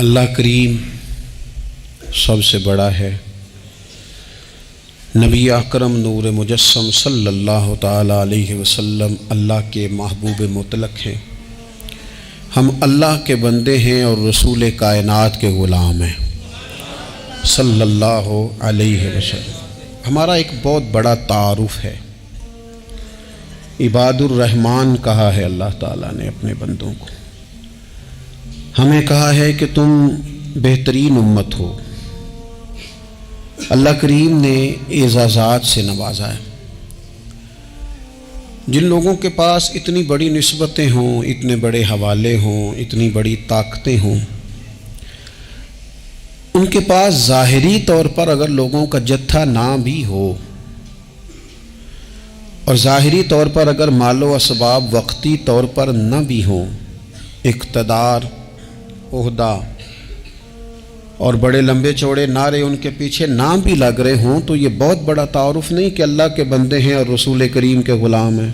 اللہ کریم سب سے بڑا ہے۔ نبی اکرم نور مجسم صلی اللہ تعالی علیہ وسلم اللہ کے محبوب مطلق ہیں۔ ہم اللہ کے بندے ہیں اور رسول کائنات کے غلام ہیں صلی اللہ علیہ وسلم۔ ہمارا ایک بہت بڑا تعارف ہے۔ عباد الرحمن کہا ہے اللہ تعالیٰ نے اپنے بندوں کو، ہمیں کہا ہے کہ تم بہترین امت ہو۔ اللہ کریم نے اعزازات سے نوازا ہے۔ جن لوگوں کے پاس اتنی بڑی نسبتیں ہوں، اتنے بڑے حوالے ہوں، اتنی بڑی طاقتیں ہوں، ان کے پاس ظاہری طور پر اگر لوگوں کا جتھا نہ بھی ہو اور ظاہری طور پر اگر مال و اسباب وقتی طور پر نہ بھی ہوں، اقتدار، عہدہ اور بڑے لمبے چوڑے نعرے ان کے پیچھے نہ بھی لگ رہے ہوں، تو یہ بہت بڑا تعارف نہیں کہ اللہ کے بندے ہیں اور رسول کریم کے غلام ہیں؟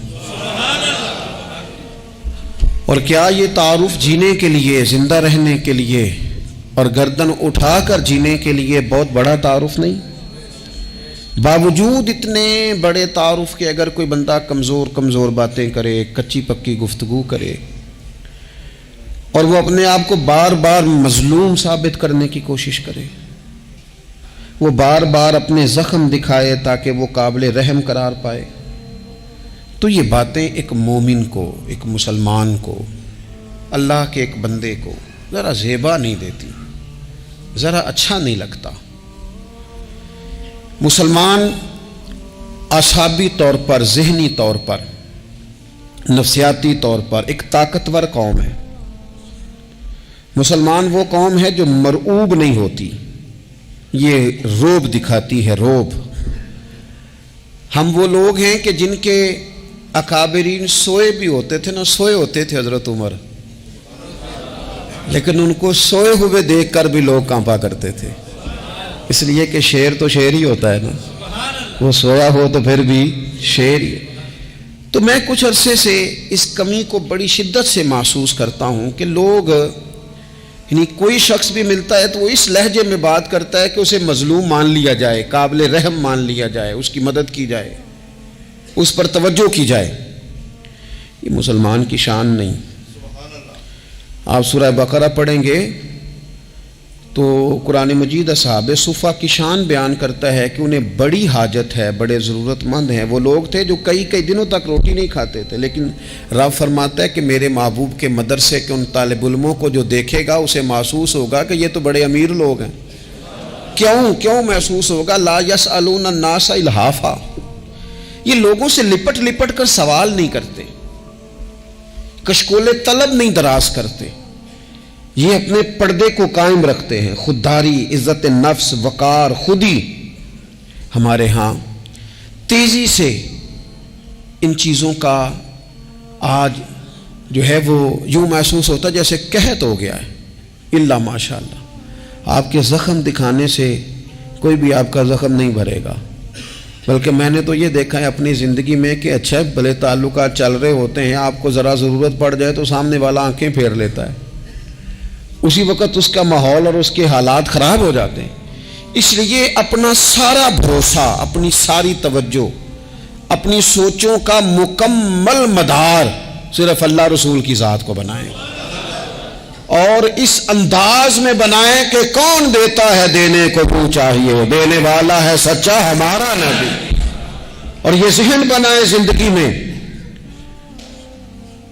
اور کیا یہ تعارف جینے کے لیے، زندہ رہنے کے لیے اور گردن اٹھا کر جینے کے لیے بہت بڑا تعارف نہیں؟ باوجود اتنے بڑے تعارف کے اگر کوئی بندہ کمزور باتیں کرے، کچی پکی گفتگو کرے اور وہ اپنے آپ کو بار بار مظلوم ثابت کرنے کی کوشش کرے، وہ بار بار اپنے زخم دکھائے تاکہ وہ قابل رحم قرار پائے، تو یہ باتیں ایک مومن کو، ایک مسلمان کو، اللہ کے ایک بندے کو ذرا زیبا نہیں دیتی، ذرا اچھا نہیں لگتا۔ مسلمان اعصابی طور پر، ذہنی طور پر، نفسیاتی طور پر ایک طاقتور قوم ہے۔ مسلمان وہ قوم ہے جو مرعوب نہیں ہوتی، یہ روب دکھاتی ہے، روب۔ ہم وہ لوگ ہیں کہ جن کے اکابرین سوئے بھی ہوتے تھے، نہ سوئے ہوتے تھے حضرت عمر، لیکن ان کو سوئے ہوئے دیکھ کر بھی لوگ کانپا کرتے تھے، اس لیے کہ شیر تو شیر ہی ہوتا ہے نا، وہ سویا ہو تو پھر بھی شیر ہی۔ تو میں کچھ عرصے سے اس کمی کو بڑی شدت سے محسوس کرتا ہوں کہ لوگ، یعنی کوئی شخص بھی ملتا ہے تو وہ اس لہجے میں بات کرتا ہے کہ اسے مظلوم مان لیا جائے، قابل رحم مان لیا جائے، اس کی مدد کی جائے، اس پر توجہ کی جائے۔ یہ مسلمان کی شان نہیں۔ آپ سورہ بقرہ پڑھیں گے تو قرآن مجید اصحاب صفہ کی شان بیان کرتا ہے کہ انہیں بڑی حاجت ہے، بڑے ضرورت مند ہیں۔ وہ لوگ تھے جو کئی دنوں تک روٹی نہیں کھاتے تھے، لیکن رب فرماتا ہے کہ میرے محبوب کے مدرسے کے ان طالب علموں کو جو دیکھے گا اسے محسوس ہوگا کہ یہ تو بڑے امیر لوگ ہیں۔ کیوں محسوس ہوگا؟ لا یسألون الناس الحافا، یہ لوگوں سے لپٹ کر سوال نہیں کرتے، کشکول طلب نہیں دراز کرتے، یہ اپنے پردے کو قائم رکھتے ہیں۔ خودداری، عزت نفس، وقار، خودی، ہمارے ہاں تیزی سے ان چیزوں کا آج جو ہے وہ یوں محسوس ہوتا ہے جیسے قحط ہو گیا ہے۔ الا ماشاء اللہ، آپ کے زخم دکھانے سے کوئی بھی آپ کا زخم نہیں بھرے گا، بلکہ میں نے تو یہ دیکھا ہے اپنی زندگی میں کہ اچھا بھلے تعلقات چل رہے ہوتے ہیں، آپ کو ذرا ضرورت پڑ جائے تو سامنے والا آنکھیں پھیر لیتا ہے، اسی وقت اس کا ماحول اور اس کے حالات خراب ہو جاتے ہیں۔ اس لیے اپنا سارا بھروسہ، اپنی ساری توجہ، اپنی سوچوں کا مکمل مدار صرف اللہ رسول کی ذات کو بنائیں، اور اس انداز میں بنائیں کہ کون دیتا ہے دینے کو تو چاہیے، دینے والا ہے سچا ہمارا نبی۔ اور یہ ذہن بنائیں زندگی میں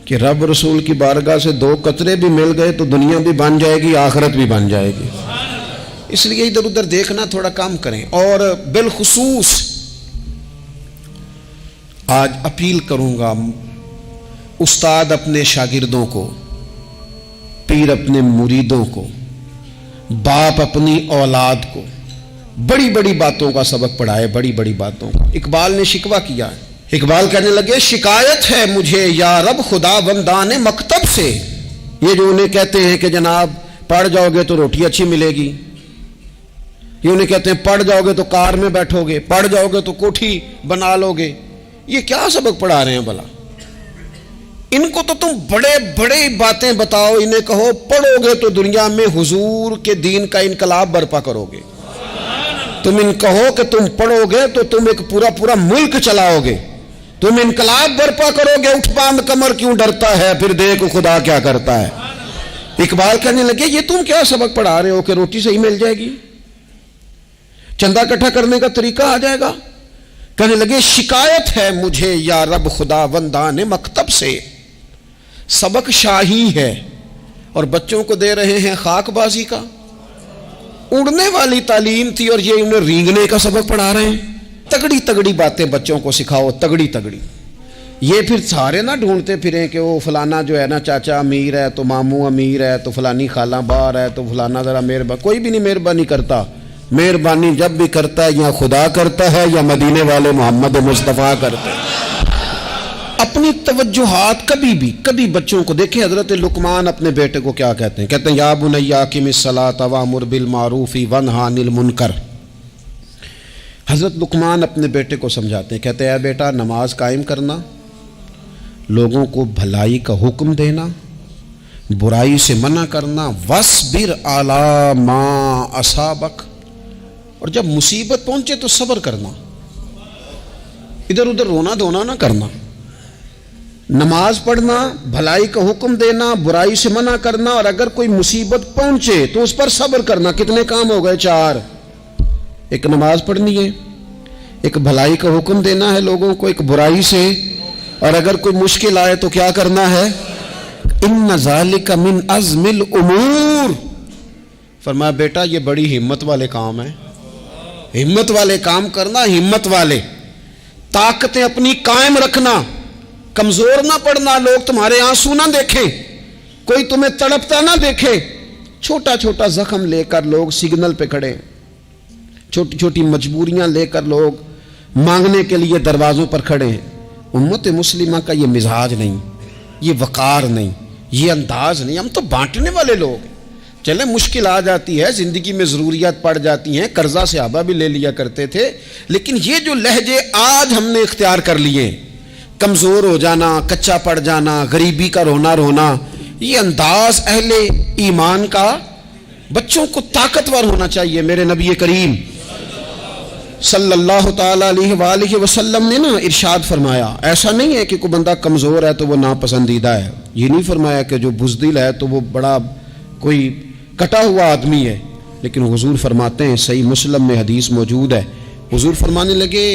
کہ رب رسول کی بارگاہ سے 2 قطرے بھی مل گئے تو دنیا بھی بن جائے گی، آخرت بھی بن جائے گی۔ اس لیے ادھر ادھر دیکھنا تھوڑا کم کریں۔ اور بالخصوص آج اپیل کروں گا، استاد اپنے شاگردوں کو، پیر اپنے مریدوں کو، باپ اپنی اولاد کو بڑی بڑی باتوں کا سبق پڑھائے، بڑی بڑی باتوں کا۔ اقبال نے شکوہ کیا ہے، اقبال کہنے لگے شکایت ہے مجھے یا رب خدا بندان مکتب سے، یہ جو انہیں کہتے ہیں کہ جناب پڑھ جاؤ گے تو روٹی اچھی ملے گی، یہ انہیں کہتے ہیں پڑھ جاؤ گے تو کار میں بیٹھو گے، پڑھ جاؤ گے تو کوٹھی بنا لو گے، یہ کیا سبق پڑھا رہے ہیں بھلا؟ ان کو تو تم بڑے بڑے باتیں بتاؤ، انہیں کہو پڑھو گے تو دنیا میں حضور کے دین کا انقلاب برپا کرو گے، تم ان کہو کہ تم پڑھو گے تو تم ایک پورا ملک چلاؤ گے، تم انقلاب برپا کرو گے، اٹھ باندھ کمر کیوں ڈرتا ہے، پھر دیکھو خدا کیا کرتا ہے۔ اقبال کہنے لگے یہ تم کیا سبق پڑھا رہے ہو کہ روٹی صحیح مل جائے گی، چندہ اکٹھا کرنے کا طریقہ آ جائے گا؟ کہنے لگے شکایت ہے مجھے یا رب خدا وندان مکتب سے، سبق شاہی ہے اور بچوں کو دے رہے ہیں خاک بازی کا۔ اڑنے والی تعلیم تھی اور یہ انہیں رینگنے کا سبق پڑھا رہے ہیں۔ تگڑی تگڑی باتیں بچوں کو سکھاؤ، تگڑی تگڑی، یہ پھر سارے نہ ڈھونڈتے پھریں کہ وہ فلانا جو ہے نا چاچا امیر ہے تو ماموں امیر ہے تو فلانی خالہ باہر ہے تو فلانا ذرا مہربانی، کوئی بھی نہیں مہربانی کرتا۔ مہربانی جب بھی کرتا ہے یا خدا کرتا ہے یا مدینے والے محمد مصطفیٰ کرتے ہیں۔ اپنی توجہات کبھی بچوں کو دیکھیں، حضرت لقمان اپنے بیٹے کو کیا کہتے ہیں؟ کہتے ہیں یا بنی اقم الصلاۃ وامر بالمعروف وانہی عن المنکر۔ حضرت لقمان اپنے بیٹے کو سمجھاتے ہیں، کہتے ہیں اے بیٹا نماز قائم کرنا، لوگوں کو بھلائی کا حکم دینا، برائی سے منع کرنا، وَاصْبِرْ عَلَىٰ مَا أَصَابَكَ، اور جب مصیبت پہنچے تو صبر کرنا، ادھر ادھر رونا دھونا نہ کرنا، نماز پڑھنا، بھلائی کا حکم دینا، برائی سے منع کرنا، اور اگر کوئی مصیبت پہنچے تو اس پر صبر کرنا۔ کتنے کام ہو گئے؟ 4۔ ایک نماز پڑھنی ہے، ایک بھلائی کا حکم دینا ہے لوگوں کو، ایک برائی سے، اور اگر کوئی مشکل آئے تو کیا کرنا ہے؟ ان ذالک من عزم الامور۔ فرمایا بیٹا یہ بڑی ہمت والے کام ہیں، ہمت والے کام کرنا، ہمت والے، طاقتیں اپنی قائم رکھنا، کمزور نہ پڑنا، لوگ تمہارے آنسو نہ دیکھیں، کوئی تمہیں تڑپتا نہ دیکھے۔ چھوٹا چھوٹا زخم لے کر لوگ سگنل پہ کھڑے، چھوٹی چھوٹی مجبوریاں لے کر لوگ مانگنے کے لیے دروازوں پر کھڑے ہیں۔ امت مسلمہ کا یہ مزاج نہیں، یہ وقار نہیں، یہ انداز نہیں، ہم تو بانٹنے والے لوگ ہیں۔ چلے مشکل آ جاتی ہے، زندگی میں ضروریات پڑ جاتی ہیں، قرضہ صحابہ بھی لے لیا کرتے تھے، لیکن یہ جو لہجے آج ہم نے اختیار کر لیے، کمزور ہو جانا، کچا پڑ جانا، غریبی کا رونا، یہ انداز اہل ایمان کا۔ بچوں کو طاقتور ہونا چاہیے۔ میرے نبی کریم صلی اللہ تعالی علیہ وآلہ وسلم نے نا ارشاد فرمایا، ایسا نہیں ہے کہ کوئی بندہ کمزور ہے تو وہ ناپسندیدہ ہے، یہ نہیں فرمایا کہ جو بزدل ہے تو وہ بڑا کوئی کٹا ہوا آدمی ہے، لیکن حضور فرماتے ہیں، صحیح مسلم میں حدیث موجود ہے، حضور فرمانے لگے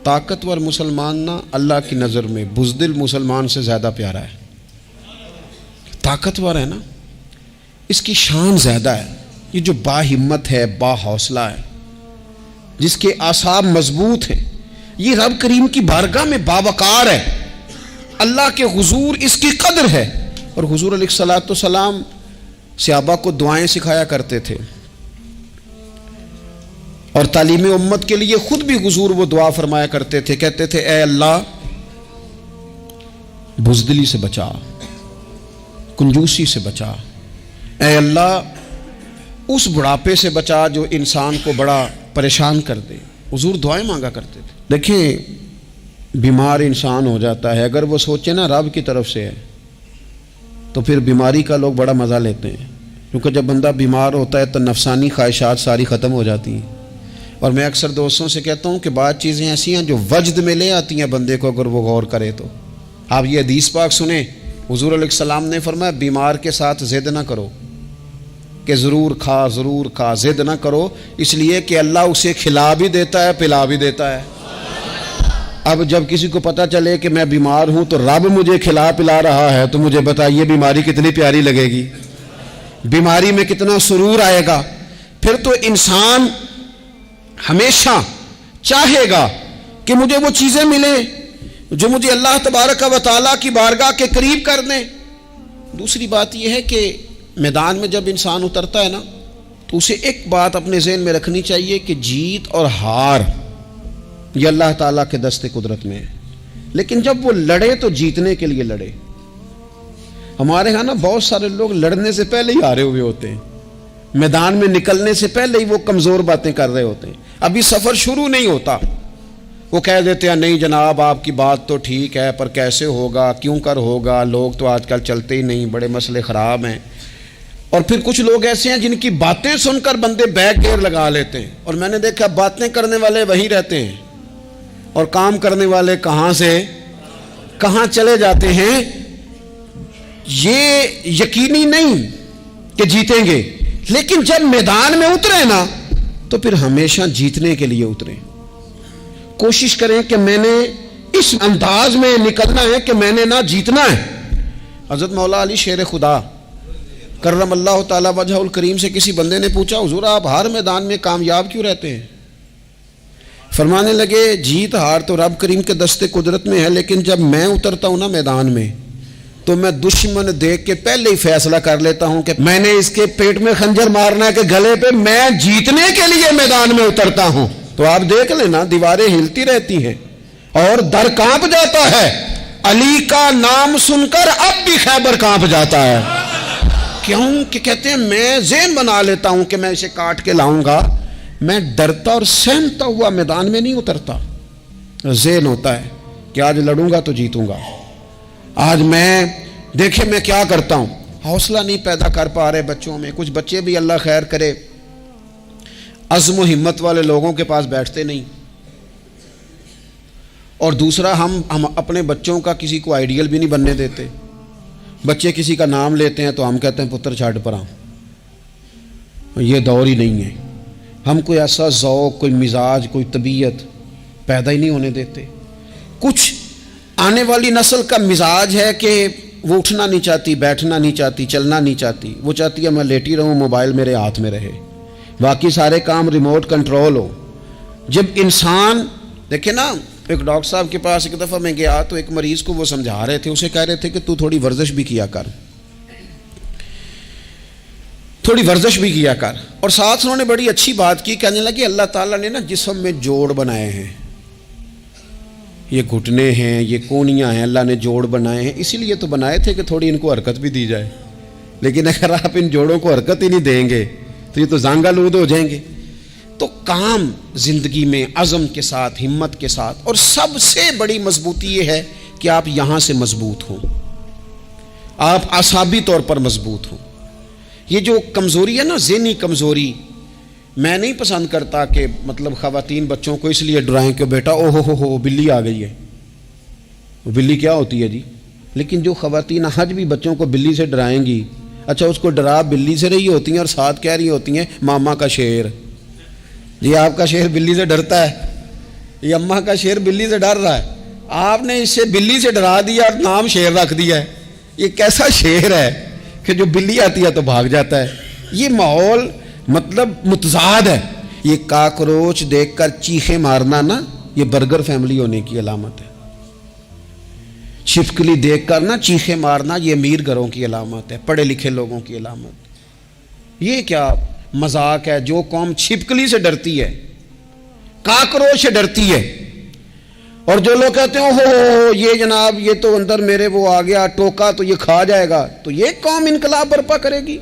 طاقتور مسلمان نا اللہ کی نظر میں بزدل مسلمان سے زیادہ پیارا ہے۔ طاقتور ہے نا، اس کی شان زیادہ ہے، یہ جو با ہمت ہے، با حوصلہ ہے، جس کے اعصاب مضبوط ہیں، یہ رب کریم کی بارگاہ میں باوقار ہے، اللہ کے حضور اس کی قدر ہے۔ اور حضور علیہ الصلوۃ والسلام صحابہ کو دعائیں سکھایا کرتے تھے، اور تعلیم امت کے لیے خود بھی حضور وہ دعا فرمایا کرتے تھے، کہتے تھے اے اللہ بزدلی سے بچا، کنجوسی سے بچا، اے اللہ اس بڑھاپے سے بچا جو انسان کو بڑا پریشان کر دے۔ حضور دعائیں مانگا کرتے تھے۔ دیکھیں بیمار انسان ہو جاتا ہے، اگر وہ سوچے نا رب کی طرف سے ہے تو پھر بیماری کا لوگ بڑا مزہ لیتے ہیں، کیونکہ جب بندہ بیمار ہوتا ہے تو نفسانی خواہشات ساری ختم ہو جاتی ہیں۔ اور میں اکثر دوستوں سے کہتا ہوں کہ بعض چیزیں ایسی ہیں جو وجد میں لے آتی ہیں بندے کو، اگر وہ غور کرے تو۔ آپ یہ حدیث پاک سنیں، حضور علیہ السلام نے فرمایا بیمار کے ساتھ ضد نہ کرو کہ ضرور کھا، ضد نہ کرو، اس لیے کہ اللہ اسے کھلا بھی دیتا ہے، پلا بھی دیتا ہے۔ اب جب کسی کو پتہ چلے کہ میں بیمار ہوں تو رب مجھے کھلا پلا رہا ہے تو مجھے بتائیے بیماری کتنی پیاری لگے گی، بیماری میں کتنا سرور آئے گا۔ پھر تو انسان ہمیشہ چاہے گا کہ مجھے وہ چیزیں ملیں جو مجھے اللہ تبارک و تعالیٰ کی بارگاہ کے قریب کر دیں۔ دوسری بات یہ ہے کہ میدان میں جب انسان اترتا ہے نا تو اسے ایک بات اپنے ذہن میں رکھنی چاہیے کہ جیت اور ہار یہ اللہ تعالیٰ کے دست قدرت میں ہے، لیکن جب وہ لڑے تو جیتنے کے لیے لڑے۔ ہمارے ہاں نا بہت سارے لوگ لڑنے سے پہلے ہی ہارے ہوئے ہوتے ہیں، میدان میں نکلنے سے پہلے ہی وہ کمزور باتیں کر رہے ہوتے ہیں، ابھی سفر شروع نہیں ہوتا وہ کہہ دیتے ہیں نہیں جناب آپ کی بات تو ٹھیک ہے پر کیسے ہوگا، کیوں کر ہوگا، لوگ تو آج کل چلتے ہی نہیں، بڑے مسئلے خراب ہیں۔ اور پھر کچھ لوگ ایسے ہیں جن کی باتیں سن کر بندے بیک گیئر لگا لیتے ہیں، اور میں نے دیکھا باتیں کرنے والے وہیں رہتے ہیں اور کام کرنے والے کہاں سے کہاں چلے جاتے ہیں۔ یہ یقینی نہیں کہ جیتیں گے، لیکن جب میدان میں اترے نا تو پھر ہمیشہ جیتنے کے لیے اتریں۔ کوشش کریں کہ میں نے اس انداز میں نکلنا ہے کہ میں نے نہ جیتنا ہے۔ حضرت مولا علی شیر خدا کرم اللہ تعالی وجہ الکریم سے کسی بندے نے پوچھا حضور آپ ہر میدان میں کامیاب کیوں رہتے ہیں؟ فرمانے لگے جیت ہار تو رب کریم کے دستے قدرت میں ہے، لیکن جب میں اترتا ہوں نا میدان میں تو میں دشمن دیکھ کے پہلے ہی فیصلہ کر لیتا ہوں کہ میں نے اس کے پیٹ میں خنجر مارنا ہے کہ گلے پہ، میں جیتنے کے لیے میدان میں اترتا ہوں۔ تو آپ دیکھ لینا دیواریں ہلتی رہتی ہیں اور در کانپ جاتا ہے، علی کا نام سن کر اب بھی خیبر کانپ جاتا ہے۔ کیوں کہ کہتے ہیں میں ذہن بنا لیتا ہوں کہ میں اسے کاٹ کے لاؤں گا، میں ڈرتا اور سہمتا ہوا میدان میں نہیں اترتا۔ ذہن ہوتا ہے کہ آج لڑوں گا تو جیتوں گا، آج میں دیکھیں میں کیا کرتا ہوں۔ حوصلہ نہیں پیدا کر پا رہے بچوں میں، کچھ بچے بھی اللہ خیر کرے عزم و ہمت والے لوگوں کے پاس بیٹھتے نہیں، اور دوسرا ہم اپنے بچوں کا کسی کو آئیڈیل بھی نہیں بننے دیتے۔ بچے کسی کا نام لیتے ہیں تو ہم کہتے ہیں پتر چھاڑ پر آؤ، یہ دور ہی نہیں ہے۔ ہم کوئی ایسا ذوق، کوئی مزاج، کوئی طبیعت پیدا ہی نہیں ہونے دیتے۔ کچھ آنے والی نسل کا مزاج ہے کہ وہ اٹھنا نہیں چاہتی، بیٹھنا نہیں چاہتی، چلنا نہیں چاہتی، وہ چاہتی ہے میں لیٹی رہوں، موبائل میرے ہاتھ میں رہے، باقی سارے کام ریموٹ کنٹرول ہو۔ جب انسان دیکھیں نا، ایک ڈاکٹر صاحب کے پاس ایک دفعہ میں گیا تو ایک مریض کو وہ سمجھا رہے تھے، اسے کہہ رہے تھے کہ تو تھوڑی ورزش بھی کیا کر، تھوڑی ورزش بھی کیا کر، اور ساتھ انہوں نے بڑی اچھی بات کی، کہنے لگے اللہ تعالیٰ نے نا جسم میں جوڑ بنائے ہیں، یہ گھٹنے ہیں، یہ کونیاں ہیں، اللہ نے جوڑ بنائے ہیں، اسی لیے تو بنائے تھے کہ تھوڑی ان کو حرکت بھی دی جائے، لیکن اگر آپ ان جوڑوں کو حرکت ہی نہیں دیں گے تو یہ تو زانگا لود ہو جائیں گے۔ تو کام زندگی میں عزم کے ساتھ، ہمت کے ساتھ، اور سب سے بڑی مضبوطی یہ ہے کہ آپ یہاں سے مضبوط ہوں، آپ اعصابی طور پر مضبوط ہوں۔ یہ جو کمزوری ہے نا، ذہنی کمزوری، میں نہیں پسند کرتا کہ مطلب خواتین بچوں کو اس لیے ڈرائیں کہ بیٹا او ہو بلی آ گئی ہے۔ وہ بلی کیا ہوتی ہے جی؟ لیکن جو خواتین آج بھی بچوں کو بلی سے ڈرائیں گی، اچھا اس کو ڈرا بلی سے رہی ہوتی ہیں اور ساتھ کہہ رہی ہوتی ہیں ماما کا شیر، یہ آپ کا شیر بلی سے ڈرتا ہے، یہ اماں کا شیر بلی سے ڈر رہا ہے، آپ نے اسے بلی سے ڈرا دیا اور نام شیر رکھ دیا ہے۔ یہ کیسا شیر ہے کہ جو بلی آتی ہے تو بھاگ جاتا ہے؟ یہ ماحول مطلب متضاد ہے۔ یہ کاکروچ دیکھ کر چیخیں مارنا نا، یہ برگر فیملی ہونے کی علامت ہے۔ چھپکلی دیکھ کر نا چیخیں مارنا، یہ امیر گھروں کی علامت ہے، پڑھے لکھے لوگوں کی علامت۔ یہ کیا مذاق ہے؟ جو قوم چھپکلی سے ڈرتی ہے، کاکروچ سے ڈرتی ہے، اور جو لوگ کہتے ہیں ہو یہ جناب یہ تو اندر میرے وہ آ گیا ٹوکا تو یہ کھا جائے گا، تو یہ قوم انقلاب برپا کرے گی،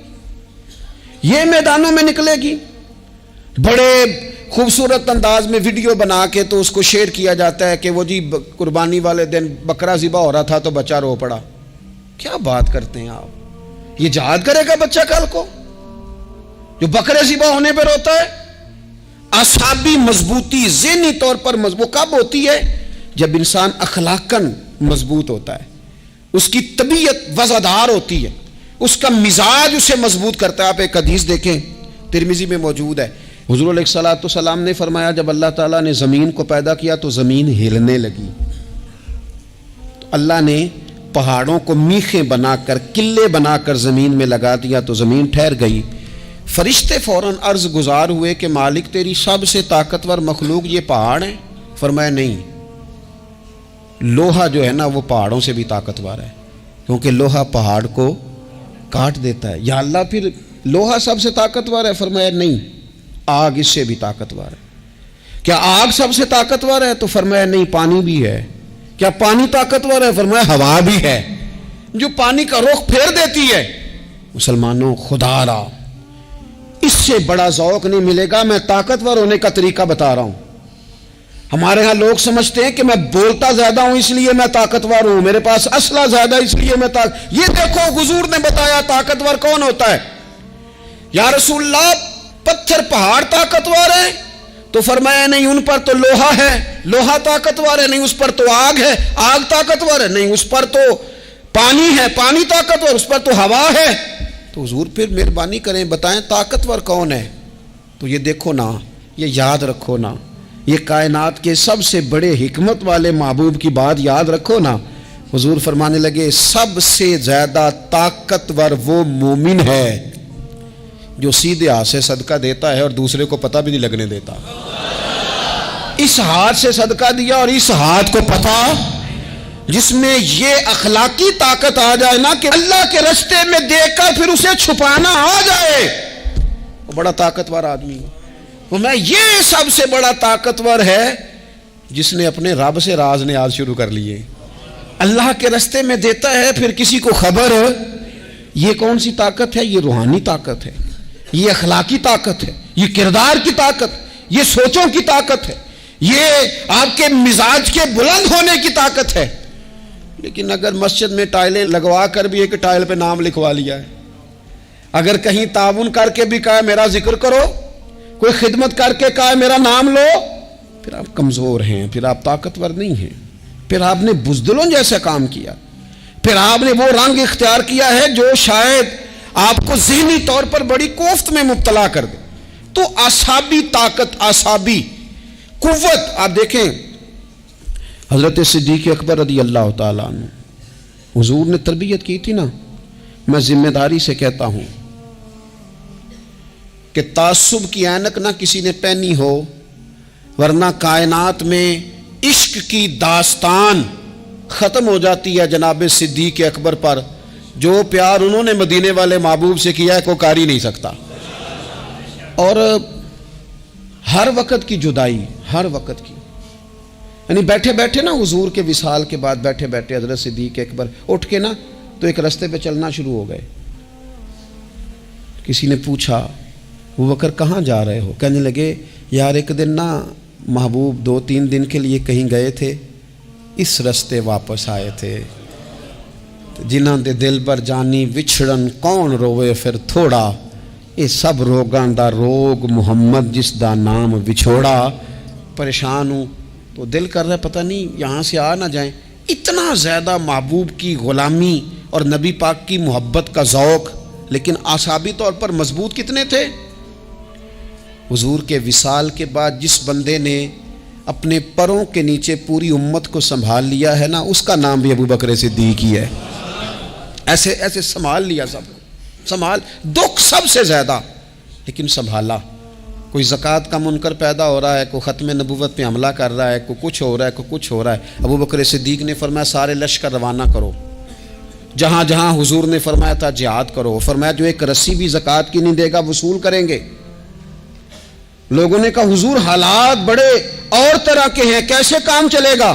یہ میدانوں میں نکلے گی۔ بڑے خوبصورت انداز میں ویڈیو بنا کے تو اس کو شیئر کیا جاتا ہے کہ وہ جی قربانی والے دن بکرا ذبح ہو رہا تھا تو بچہ رو پڑا۔ کیا بات کرتے ہیں آپ؟ یہ جہاد کرے گا بچہ کل کو جو بکرے ذبح ہونے پہ روتا ہے؟ اعصابی مضبوطی، ذہنی طور پر مضبوط کب ہوتی ہے؟ جب انسان اخلاقاً مضبوط ہوتا ہے، اس کی طبیعت وزادار ہوتی ہے، اس کا مزاج اسے مضبوط کرتا ہے۔ آپ ایک حدیث دیکھیں، ترمذی میں موجود ہے، حضور علیہ الصلوۃ والسلام نے فرمایا جب اللہ تعالیٰ نے زمین کو پیدا کیا تو زمین ہلنے لگی، تو اللہ نے پہاڑوں کو میخیں بنا کر، قلعے بنا کر زمین میں لگا دیا تو زمین ٹھہر گئی۔ فرشتے فوراً عرض گزار ہوئے کہ مالک تیری سب سے طاقتور مخلوق یہ پہاڑ ہیں؟ فرمایا نہیں، لوہا جو ہے نا وہ پہاڑوں سے بھی طاقتور ہے، کیونکہ لوہا پہاڑ کو کاٹ دیتا ہے۔ یا اللہ پھر لوہا سب سے طاقتور ہے؟ فرمایا نہیں، آگ اس سے بھی طاقتور ہے۔ کیا آگ سب سے طاقتور ہے؟ تو فرمایا نہیں، پانی بھی ہے۔ کیا پانی طاقتور ہے؟ فرمایا ہوا بھی ہے، جو پانی کا رخ پھیر دیتی ہے۔ مسلمانوں خدا را اس سے بڑا ذوق نہیں ملے گا۔ میں طاقتور ہونے کا طریقہ بتا رہا ہوں۔ ہمارے ہاں لوگ سمجھتے ہیں کہ میں بولتا زیادہ ہوں اس لیے میں طاقتور ہوں، میرے پاس اسلحہ زیادہ اس لیے میں یہ دیکھو حضور نے بتایا طاقتور کون ہوتا ہے۔ یا رسول اللہ پتھر پہاڑ طاقتور ہیں؟ تو فرمایا نہیں، ان پر تو لوہا ہے، لوہا طاقتور ہے، نہیں اس پر تو آگ ہے، آگ طاقتور ہے، نہیں اس پر تو پانی ہے، پانی طاقتور، اس پر تو ہوا ہے۔ تو حضور پھر مہربانی کریں بتائیں طاقتور کون ہے؟ تو یہ دیکھو نا، یہ یاد رکھو نا، یہ کائنات کے سب سے بڑے حکمت والے محبوب کی بات یاد رکھو نا۔ حضور فرمانے لگے سب سے زیادہ طاقتور وہ مومن ہے جو سیدھے ہاتھ سے صدقہ دیتا ہے اور دوسرے کو پتہ بھی نہیں لگنے دیتا۔ اس ہاتھ سے صدقہ دیا اور اس ہاتھ کو پتہ، جس میں یہ اخلاقی طاقت آ جائے نا کہ اللہ کے راستے میں دیکھ کر پھر اسے چھپانا آ جائے، وہ بڑا طاقتور آدمی ہے۔ میں یہ سب سے بڑا طاقتور ہے جس نے اپنے رب سے راز نیاز شروع کر لیے، اللہ کے راستے میں دیتا ہے پھر کسی کو خبر۔ یہ کون سی طاقت ہے؟ یہ روحانی طاقت ہے، یہ اخلاقی طاقت ہے، یہ کردار کی طاقت، یہ سوچوں کی طاقت ہے، یہ آپ کے مزاج کے بلند ہونے کی طاقت ہے۔ لیکن اگر مسجد میں ٹائلیں لگوا کر بھی ایک ٹائل پہ نام لکھوا لیا ہے، اگر کہیں تعاون کر کے بھی کہا میرا ذکر کرو، کوئی خدمت کر کے کہا میرا نام لو، پھر آپ کمزور ہیں، پھر آپ طاقتور نہیں ہیں، پھر آپ نے بزدلوں جیسا کام کیا، پھر آپ نے وہ رنگ اختیار کیا ہے جو شاید آپ کو ذہنی طور پر بڑی کوفت میں مبتلا کر دے۔ تو اعصابی طاقت، اعصابی قوت، آپ دیکھیں حضرت صدیق اکبر رضی اللہ تعالیٰ عنہ، حضور نے تربیت کی تھی نا، میں ذمہ داری سے کہتا ہوں کہ تعصب کی اینک نہ کسی نے پہنی ہو، ورنہ کائنات میں عشق کی داستان ختم ہو جاتی ہے جناب صدیق اکبر پر۔ جو پیار انہوں نے مدینے والے محبوب سے کیا ہے کوئی کر ہی نہیں سکتا۔ اور ہر وقت کی جدائی، ہر وقت کی، یعنی بیٹھے بیٹھے نا حضور کے وصال کے بعد بیٹھے بیٹھے حضرت صدیق اکبر اٹھ کے نا تو ایک رستے پہ چلنا شروع ہو گئے۔ کسی نے پوچھا ابو بکر کہاں جا رہے ہو؟ کہنے لگے یار ایک دن نا محبوب 2-3 دن کے لیے کہیں گئے تھے، اس رستے واپس آئے تھے، جنہاں دے دل پر جانی وچھڑن کون روے پھر تھوڑا، یہ سب روگاں دا روگ محمد جس دا نام وچھوڑا۔ پریشان ہوں تو دل کر رہا ہے پتہ نہیں یہاں سے آ نہ جائیں۔ اتنا زیادہ محبوب کی غلامی اور نبی پاک کی محبت کا ذوق، لیکن اعصابی طور پر مضبوط کتنے تھے؟ حضور کے وصال کے بعد جس بندے نے اپنے پروں کے نیچے پوری امت کو سنبھال لیا ہے نا، اس کا نام بھی ابو بکر صدیق ہی ہے۔ ایسے ایسے سنبھال لیا، سب سنبھال، دکھ سب سے زیادہ لیکن سنبھالا۔ کوئی زکوٰۃ کا منکر پیدا ہو رہا ہے، کوئی ختم نبوت پہ حملہ کر رہا ہے، کوئی کچھ ہو رہا ہے، کوئی کچھ ہو رہا ہے، ابو بکر صدیق نے فرمایا سارے لشکر روانہ کرو، جہاں جہاں حضور نے فرمایا تھا جہاد کرو۔ فرمایا جو ایک رسی بھی زکوٰۃ کی نہیں دے گا وصول کریں گے۔ لوگوں نے کہا حضور حالات بڑے اور طرح کے ہیں، کیسے کام چلے گا؟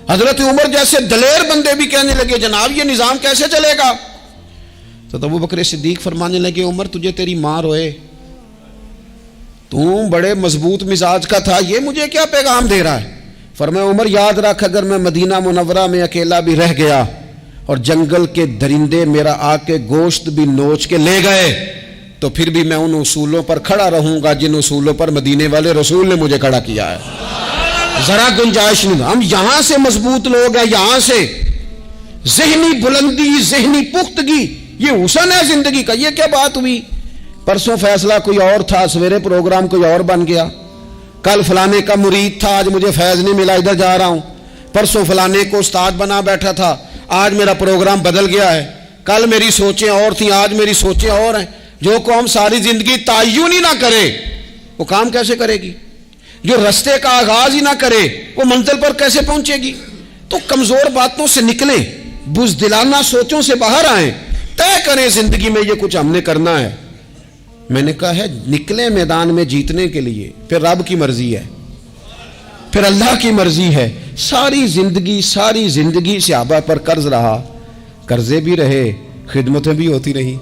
حضرت عمر جیسے دلیر بندے بھی کہنے لگے جناب یہ نظام کیسے چلے گا؟ تو ابو بکر صدیق فرمانے لگے عمر تجھے تیری ماں روئے، تم بڑے مضبوط مزاج کا تھا، یہ مجھے کیا پیغام دے رہا ہے؟ فرمایا عمر یاد رکھ اگر میں مدینہ منورہ میں اکیلا بھی رہ گیا اور جنگل کے درندے میرا آ کے گوشت بھی نوچ کے لے گئے تو پھر بھی میں ان اصولوں پر کھڑا رہوں گا جن اصولوں پر مدینے والے رسول نے مجھے کھڑا کیا ہے۔ ذرا گنجائش نہیں۔ ہم یہاں سے مضبوط لوگ ہیں، یہاں سے ذہنی بلندی، ذہنی پختگی، یہ حسن ہے زندگی کا۔ یہ کیا بات ہوئی؟ پرسوں فیصلہ کوئی اور تھا، سویرے پروگرام کوئی اور بن گیا، کل فلانے کا مرید تھا آج مجھے فیض نہیں ملا ادھر جا رہا ہوں، پرسوں فلانے کو استاد بنا بیٹھا تھا آج میرا پروگرام بدل گیا ہے، کل میری سوچیں اور تھیں آج میری سوچیں اور ہیں۔ جو قوم ساری زندگی تعین ہی نہ کرے وہ کام کیسے کرے گی؟ جو رستے کا آغاز ہی نہ کرے وہ منزل پر کیسے پہنچے گی؟ تو کمزور باتوں سے نکلیں، بزدلانہ سوچوں سے باہر آئیں، طے کریں زندگی میں یہ کچھ ہم نے کرنا ہے۔ میں نے کہا ہے نکلیں میدان میں جیتنے کے لیے، پھر رب کی مرضی ہے، پھر اللہ کی مرضی ہے۔ ساری زندگی صحابہ پر قرض رہا، قرضے بھی رہے، خدمتیں بھی ہوتی رہی،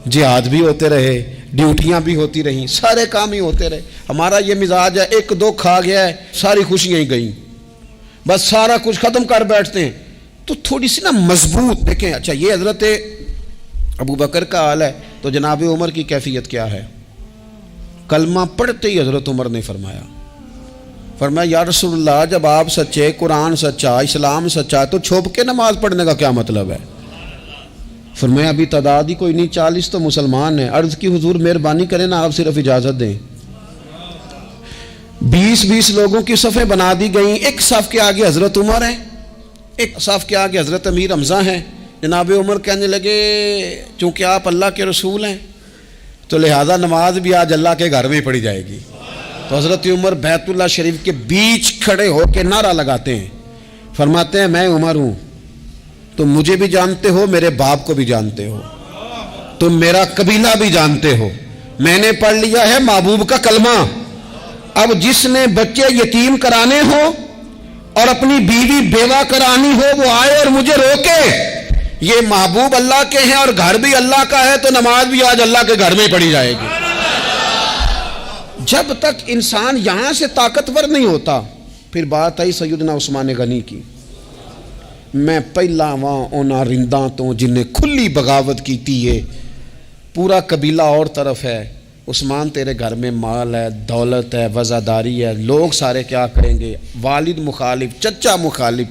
جہاد بھی ہوتے رہے، ڈیوٹیاں بھی ہوتی رہیں, سارے کام ہی ہوتے رہے. ہمارا یہ مزاج ہے, ایک دو کھا گیا ہے ساری خوشیاں ہی گئیں, بس سارا کچھ ختم کر بیٹھتے ہیں. تو تھوڑی سی نا مضبوط دیکھیں. اچھا یہ حضرت ابو بکر کا حال ہے, تو جناب عمر کی کیفیت کیا ہے؟ کلمہ پڑھتے ہی حضرت عمر نے فرمایا یا رسول اللہ, جب آپ سچے, قرآن سچا, اسلام سچا, تو چھپ کے نماز پڑھنے کا کیا مطلب ہے؟ فرمایا ابھی تعداد ہی کوئی نہیں, 40 تو مسلمان ہیں. عرض کی حضور مہربانی کریں نا, آپ صرف اجازت دیں. 20 لوگوں کی صفیں بنا دی گئیں. ایک صف کے آگے حضرت عمر ہیں, ایک صف کے آگے حضرت امیر حمزہ ہیں. جناب عمر کہنے لگے چونکہ آپ اللہ کے رسول ہیں تو لہذا نماز بھی آج اللہ کے گھر میں پڑھی جائے گی. تو حضرت عمر بیت اللہ شریف کے بیچ کھڑے ہو کے نعرہ لگاتے ہیں, فرماتے ہیں میں عمر ہوں, تم مجھے بھی جانتے ہو, میرے باپ کو بھی جانتے ہو, تم میرا قبیلہ بھی جانتے ہو, میں نے پڑھ لیا ہے محبوب کا کلمہ. اب جس نے بچے یتیم کرانے ہو اور اپنی بیوی بیوہ کرانی ہو وہ آئے اور مجھے روکے. یہ محبوب اللہ کے ہیں اور گھر بھی اللہ کا ہے, تو نماز بھی آج اللہ کے گھر میں پڑھی جائے گی. جب تک انسان یہاں سے طاقتور نہیں ہوتا. پھر بات آئی سیدنا عثمان غنی کی. میں پہلا وہاں اونا رنداں تو جنہیں کھلی بغاوت کی تھی, ہے پورا قبیلہ اور طرف ہے. عثمان تیرے گھر میں مال ہے, دولت ہے, وزاداری ہے, لوگ سارے کیا کریں گے؟ والد مخالف, چچا مخالف.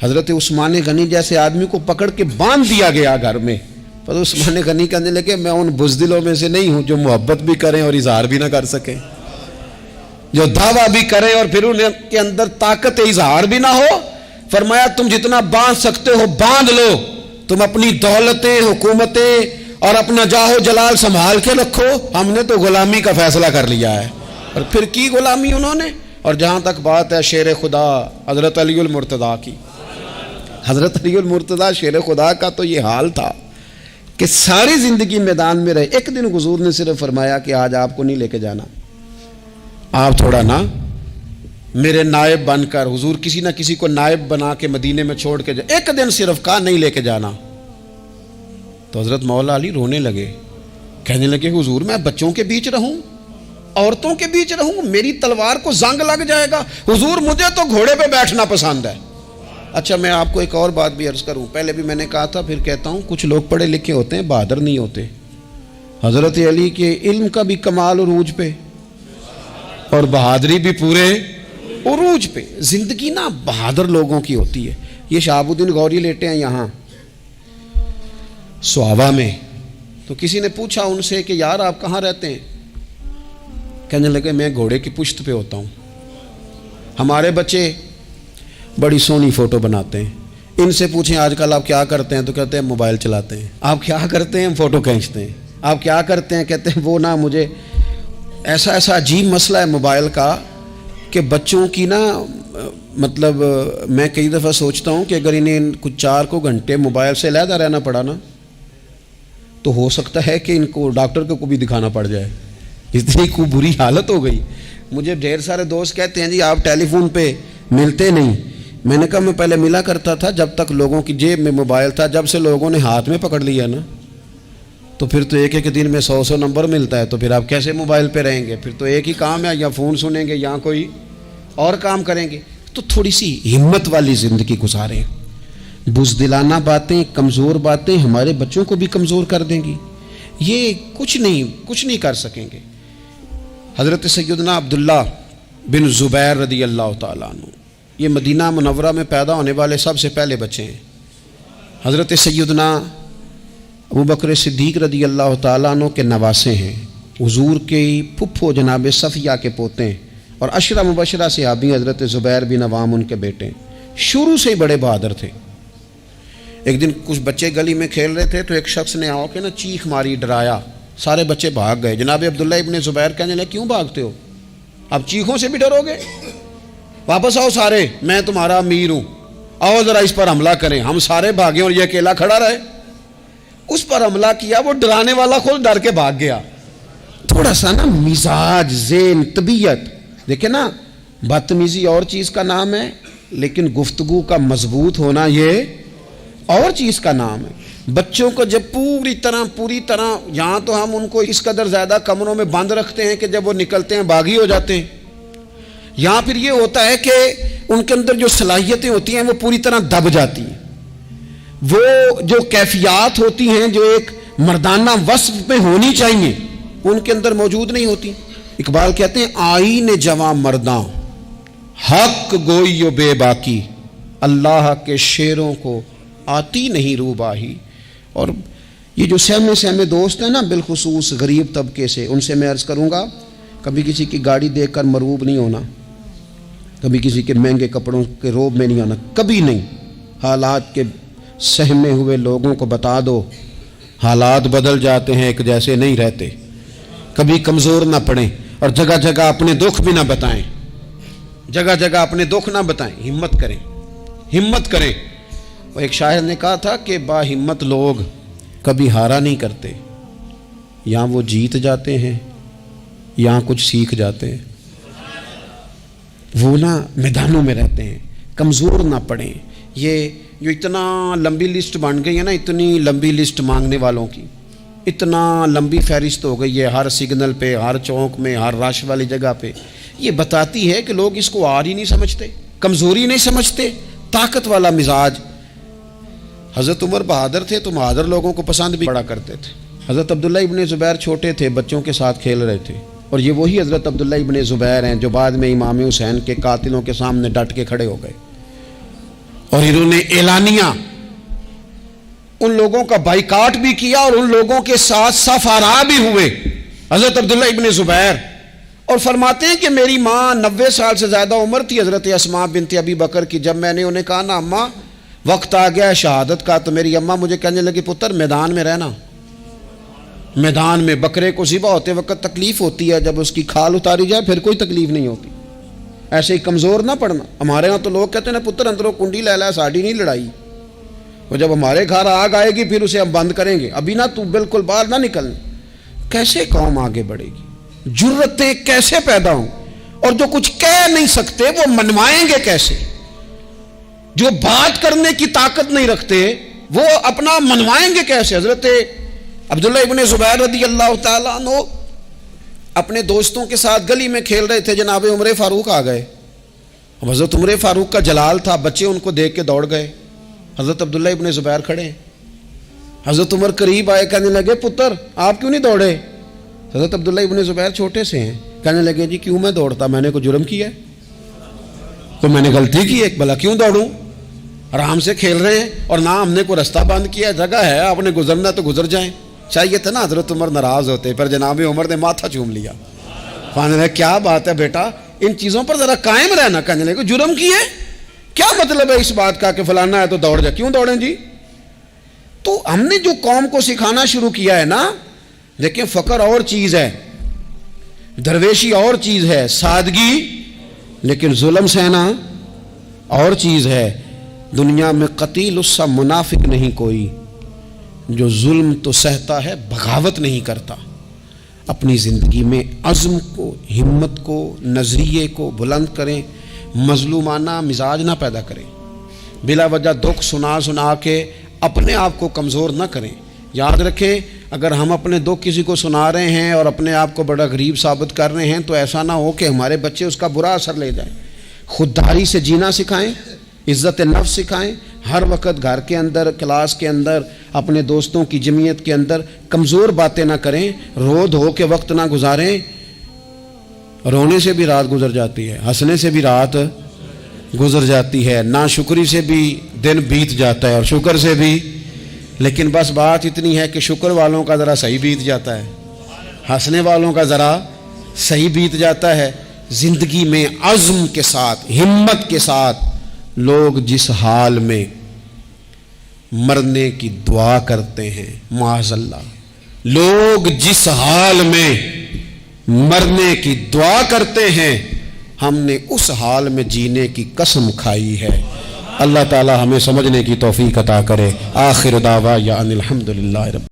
حضرت عثمان غنی جیسے آدمی کو پکڑ کے باندھ دیا گیا گھر میں. پر عثمان غنی کہنے لگے میں ان بزدلوں میں سے نہیں ہوں جو محبت بھی کریں اور اظہار بھی نہ کر سکیں, جو دعویٰ بھی کریں اور پھر ان کے اندر طاقت اظہار بھی نہ ہو. فرمایا تم جتنا باندھ سکتے ہو باندھ لو, تم اپنی دولتیں, حکومتیں اور اپنا جاہ و جلال سنبھال کے رکھو, ہم نے تو غلامی کا فیصلہ کر لیا ہے. اور پھر کی غلامی انہوں نے. اور جہاں تک بات ہے شیر خدا حضرت علی المرتضیٰ کی, حضرت علی المرتضیٰ شیر خدا کا تو یہ حال تھا کہ ساری زندگی میدان میں رہے. ایک دن حضور نے صرف فرمایا کہ آج آپ کو نہیں لے کے جانا, آپ تھوڑا نا میرے نائب بن کر, حضور کسی نہ کسی کو نائب بنا کے مدینے میں چھوڑ کے جائے. ایک دن صرف کہا نہیں لے کے جانا. تو حضرت مولا علی رونے لگے, کہنے لگے حضور میں بچوں کے بیچ رہوں, عورتوں کے بیچ رہوں, میری تلوار کو زنگ لگ جائے گا. حضور مجھے تو گھوڑے پہ بیٹھنا پسند ہے. اچھا میں آپ کو ایک اور بات بھی عرض کروں, پہلے بھی میں نے کہا تھا پھر کہتا ہوں, کچھ لوگ پڑھے لکھے ہوتے ہیں بہادر نہیں ہوتے. حضرت علی کے علم کا بھی کمال عروج پہ اور بہادری بھی پورے عروج پہ. زندگی نا بہادر لوگوں کی ہوتی ہے. یہ شہاب الدین غوری لیٹے ہیں یہاں سوابا میں, تو کسی نے پوچھا ان سے کہ یار آپ کہاں رہتے ہیں؟ کہنے لگے میں گھوڑے کی پشت پہ ہوتا ہوں, ہمارے بچے بڑی سونی فوٹو بناتے ہیں. ان سے پوچھیں آج کل آپ کیا کرتے ہیں؟ تو کہتے ہیں موبائل چلاتے ہیں. آپ کیا کرتے ہیں؟ فوٹو کھینچتے ہیں. آپ کیا کرتے ہیں؟ کہتے ہیں وہ نا مجھے ایسا عجیب مسئلہ ہے موبائل کا کہ بچوں کی نا مطلب میں کئی دفعہ سوچتا ہوں کہ اگر انہیں کچھ 4 گھنٹے موبائل سے علیحدہ رہنا پڑا نا تو ہو سکتا ہے کہ ان کو ڈاکٹر کو بھی دکھانا پڑ جائے, اتنی کو بری حالت ہو گئی. مجھے ڈھیر سارے دوست کہتے ہیں جی آپ ٹیلی فون پہ ملتے نہیں. میں نے کہا میں پہلے ملا کرتا تھا جب تک لوگوں کی جیب میں موبائل تھا, جب سے لوگوں نے ہاتھ میں پکڑ لیا نا تو پھر تو ایک دن میں 100 نمبر ملتا ہے, تو پھر آپ کیسے موبائل پہ رہیں گے؟ پھر تو ایک ہی کام ہے, یا فون سنیں گے یا کوئی اور کام کریں گے. تو تھوڑی سی ہمت والی زندگی گزاریں. بزدلانہ باتیں, کمزور باتیں ہمارے بچوں کو بھی کمزور کر دیں گی. یہ کچھ نہیں کر سکیں گے. حضرت سیدنا عبداللہ بن زبیر رضی اللہ تعالیٰ عنہ, یہ مدینہ منورہ میں پیدا ہونے والے سب سے پہلے بچے ہیں. حضرت سیدنا ابو بکر صدیق رضی اللہ تعالیٰ عنہ کے نواسے ہیں. حضور کے پھپھو جناب صفیہ کے پوتے ہیں, اور عشرہ مبشرہ صحابی حضرت زبیر بن عوام ان کے بیٹے ہیں. شروع سے ہی بڑے بہادر تھے. ایک دن کچھ بچے گلی میں کھیل رہے تھے تو ایک شخص نے آ کے نا چیخ ماری, ڈرایا, سارے بچے بھاگ گئے. جناب عبداللہ ابن زبیر کہنے لگے کیوں بھاگتے ہو؟ اب چیخوں سے بھی ڈرو گے؟ واپس آؤ سارے, میں تمہارا امیر ہوں, آؤ ذرا اس پر حملہ کریں. ہم سارے بھاگے اور یہ اکیلا کھڑا رہے. اس پر حملہ کیا, وہ ڈرانے والا خود ڈر کے بھاگ گیا. تھوڑا سا نا مزاج, ذہن, طبیعت دیکھیں نا, بدتمیزی اور چیز کا نام ہے لیکن گفتگو کا مضبوط ہونا یہ اور چیز کا نام ہے. بچوں کو جب پوری طرح یہاں تو ہم ان کو اس قدر زیادہ کمروں میں بند رکھتے ہیں کہ جب وہ نکلتے ہیں باغی ہو جاتے ہیں. یہاں پھر یہ ہوتا ہے کہ ان کے اندر جو صلاحیتیں ہوتی ہیں وہ پوری طرح دب جاتی ہیں. وہ جو کیفیات ہوتی ہیں جو ایک مردانہ وصف میں ہونی چاہیے ان کے اندر موجود نہیں ہوتی. اقبال کہتے ہیں آئین جواں مرداں حق گوئی و بے باکی، اللہ کے شیروں کو آتی نہیں روباہی. اور یہ جو سہمے دوست ہیں نا بالخصوص غریب طبقے سے، ان سے میں عرض کروں گا کبھی کسی کی گاڑی دیکھ کر مروب نہیں ہونا، کبھی کسی کے مہنگے کپڑوں کے روب میں نہیں آنا، کبھی نہیں. حالات کے سہمے ہوئے لوگوں کو بتا دو حالات بدل جاتے ہیں، ایک جیسے نہیں رہتے. کبھی کمزور نہ پڑیں اور جگہ جگہ اپنے دکھ بھی نہ بتائیں، جگہ جگہ اپنے دکھ نہ بتائیں. ہمت کریں. اور ایک شاعر نے کہا تھا کہ با ہمت لوگ کبھی ہارا نہیں کرتے، یا وہ جیت جاتے ہیں یا کچھ سیکھ جاتے ہیں. وہ نا میدانوں میں رہتے ہیں. کمزور نہ پڑیں. یہ جو اتنا لمبی لسٹ بن گئی ہے نا، اتنی لمبی لسٹ مانگنے والوں کی، اتنا لمبی فہرست ہو گئی ہے ہر سگنل پہ، ہر چوک میں، ہر رش والی جگہ پہ. یہ بتاتی ہے کہ لوگ اس کو آر ہی نہیں سمجھتے، کمزوری نہیں سمجھتے، طاقت والا مزاج. حضرت عمر بہادر تھے تو بہادر لوگوں کو پسند بھی بڑا کرتے تھے. حضرت عبداللہ ابن زبیر چھوٹے تھے، بچوں کے ساتھ کھیل رہے تھے، اور یہ وہی حضرت عبداللہ ابن زبیر ہیں جو بعد میں امام حسین کے قاتلوں کے سامنے ڈٹ کے کھڑے ہو گئے اور انہوں نے اعلانیہ ان لوگوں کا بائیکاٹ بھی کیا اور ان لوگوں کے ساتھ سفارا بھی ہوئے. حضرت عبداللہ ابن زبیر اور فرماتے ہیں کہ میری ماں 90 سال سے زیادہ عمر تھی حضرت اسماء بنت ابی بکر کی. جب میں نے انہیں کہا نا اماں وقت آ گیا ہے شہادت کا، تو میری اماں مجھے کہنے لگی پتر میدان میں رہنا. میدان میں بکرے کو ذبح ہوتے وقت تکلیف ہوتی ہے، جب اس کی کھال اتاری جائے پھر کوئی تکلیف نہیں ہوتی. ایسے ہی کمزور نہ پڑنا. ہمارے ہاں تو لوگ کہتے ہیں نا پتر اندروں کنڈی لے لا ساڑی نہیں لڑائی. اور جب ہمارے گھر آگ آئے گی پھر اسے ہم بند کریں گے، ابھی نہ تو بالکل باہر نہ نکلنا. کیسے قوم آگے بڑھے گی؟ جرتیں کیسے پیدا ہوں؟ اور جو کچھ کہہ نہیں سکتے وہ منوائیں گے کیسے؟ جو بات کرنے کی طاقت نہیں رکھتے وہ اپنا منوائیں گے کیسے؟ حضرت عبداللہ ابن زبیر رضی اللہ تعالیٰ عنہ اپنے دوستوں کے ساتھ گلی میں کھیل رہے تھے، جناب عمر فاروق آ گئے. اب حضرت عمر فاروق کا جلال تھا، بچے ان کو دیکھ کے دوڑ گئے. حضرت عبداللہ ابن زبیر کھڑے ہیں. حضرت عمر قریب آئے، کہنے لگے پتر آپ کیوں نہیں دوڑے؟ حضرت عبداللہ ابن زبیر چھوٹے سے ہیں، کہنے لگے جی کیوں میں دوڑتا، میں نے کوئی جرم کیا ہے؟ تو میں نے غلطی کی ہے، بھلا کیوں دوڑوں؟ آرام سے کھیل رہے ہیں اور نہ ہم نے کوئی رستہ بند کیا، جگہ ہے آپ نے گزرنا تو گزر جائیں. چاہیے تھا نا حضرت عمر ناراض ہوتے، پر جناب عمر نے ماتھا چوم لیا. کہنے لگے کیا بات ہے بیٹا، ان چیزوں پر ذرا قائم رہنا. کہنے لگے جرم کیے، کیا مطلب ہے اس بات کا کہ فلانا ہے تو دوڑ جا؟ کیوں دوڑیں جی؟ تو ہم نے جو قوم کو سکھانا شروع کیا ہے نا، دیکھیں فقر اور چیز ہے، درویشی اور چیز ہے، سادگی، لیکن ظلم سہنا اور چیز ہے. دنیا میں قتیل اس سا منافق نہیں کوئی جو ظلم تو سہتا ہے بغاوت نہیں کرتا. اپنی زندگی میں عزم کو، ہمت کو، نظریے کو بلند کریں، مظلومانہ مزاج نہ پیدا کریں، بلا وجہ دکھ سنا کے اپنے آپ کو کمزور نہ کریں. یاد رکھیں اگر ہم اپنے دکھ کسی کو سنا رہے ہیں اور اپنے آپ کو بڑا غریب ثابت کر رہے ہیں تو ایسا نہ ہو کہ ہمارے بچے اس کا برا اثر لے جائیں. خودداری سے جینا سکھائیں، عزت نفس سکھائیں. ہر وقت گھر کے اندر، کلاس کے اندر، اپنے دوستوں کی جمعیت کے اندر کمزور باتیں نہ کریں، رو دھو کے وقت نہ گزاریں. رونے سے بھی رات گزر جاتی ہے، ہنسنے سے بھی رات گزر جاتی ہے، ناشکری سے بھی دن بیت جاتا ہے اور شکر سے بھی. لیکن بس بات اتنی ہے کہ شکر والوں کا ذرا صحیح بیت جاتا ہے، ہنسنے والوں کا ذرا صحیح بیت جاتا ہے. زندگی میں عزم کے ساتھ، ہمت کے ساتھ لوگ جس حال میں مرنے کی دعا کرتے ہیں، معاذ اللہ، لوگ جس حال میں مرنے کی دعا کرتے ہیں، ہم نے اس حال میں جینے کی قسم کھائی ہے. اللہ تعالی ہمیں سمجھنے کی توفیق عطا کرے. آخر دعوانا ان الحمدللہ رب